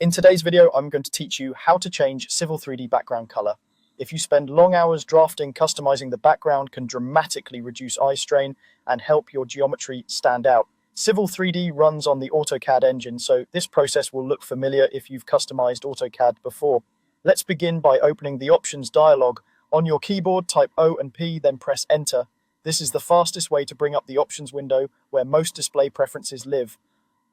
In today's video, I'm going to teach you how to change Civil 3D background color. If you spend long hours drafting, customizing the background can dramatically reduce eye strain and help your geometry stand out. Civil 3D runs on the AutoCAD engine, so this process will look familiar if you've customized AutoCAD before. Let's begin by opening the Options dialog. On your keyboard, type O and P, then press Enter. This is the fastest way to bring up the Options window where most display preferences live.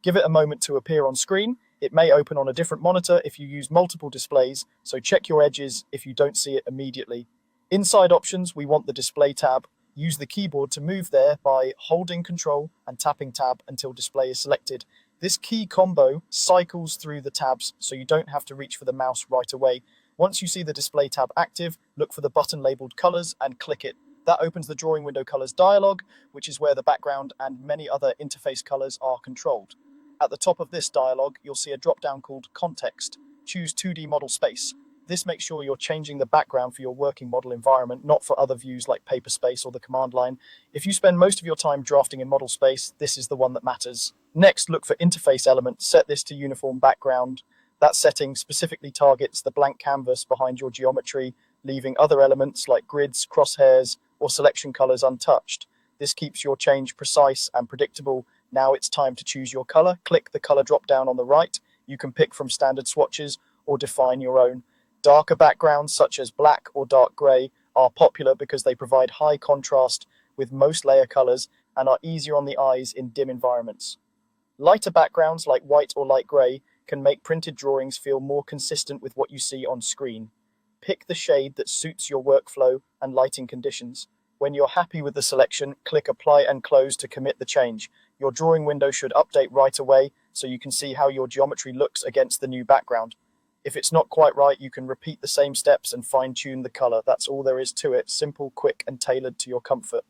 Give it a moment to appear on screen. It may open on a different monitor if you use multiple displays, so check your edges if you don't see it immediately. Inside Options, we want the Display tab. Use the keyboard to move there by holding Control and tapping Tab until display is selected. This key combo cycles through the tabs, so you don't have to reach for the mouse right away. Once you see the Display tab active, look for the button labeled Colors and click it. That opens the Drawing Window Colors dialog, which is where the background and many other interface colors are controlled. At the top of this dialog, you'll see a drop-down called Context. Choose 2D model space. This makes sure you're changing the background for your working model environment, not for other views like paper space or the command line. If you spend most of your time drafting in model space, this is the one that matters. Next, look for Interface Element. Set this to Uniform Background. That setting specifically targets the blank canvas behind your geometry, leaving other elements like grids, crosshairs, or selection colors untouched. This keeps your change precise and predictable. Now it's time to choose your color. Click the color drop down on the right. You can pick from standard swatches or define your own. Darker backgrounds such as black or dark gray are popular because they provide high contrast with most layer colors and are easier on the eyes in dim environments. Lighter backgrounds like white or light gray can make printed drawings feel more consistent with what you see on screen. Pick the shade that suits your workflow and lighting conditions. When you're happy with the selection, click Apply and Close to commit the change. Your drawing window should update right away so you can see how your geometry looks against the new background. If it's not quite right, you can repeat the same steps and fine-tune the color. That's all there is to it. Simple, quick, and tailored to your comfort.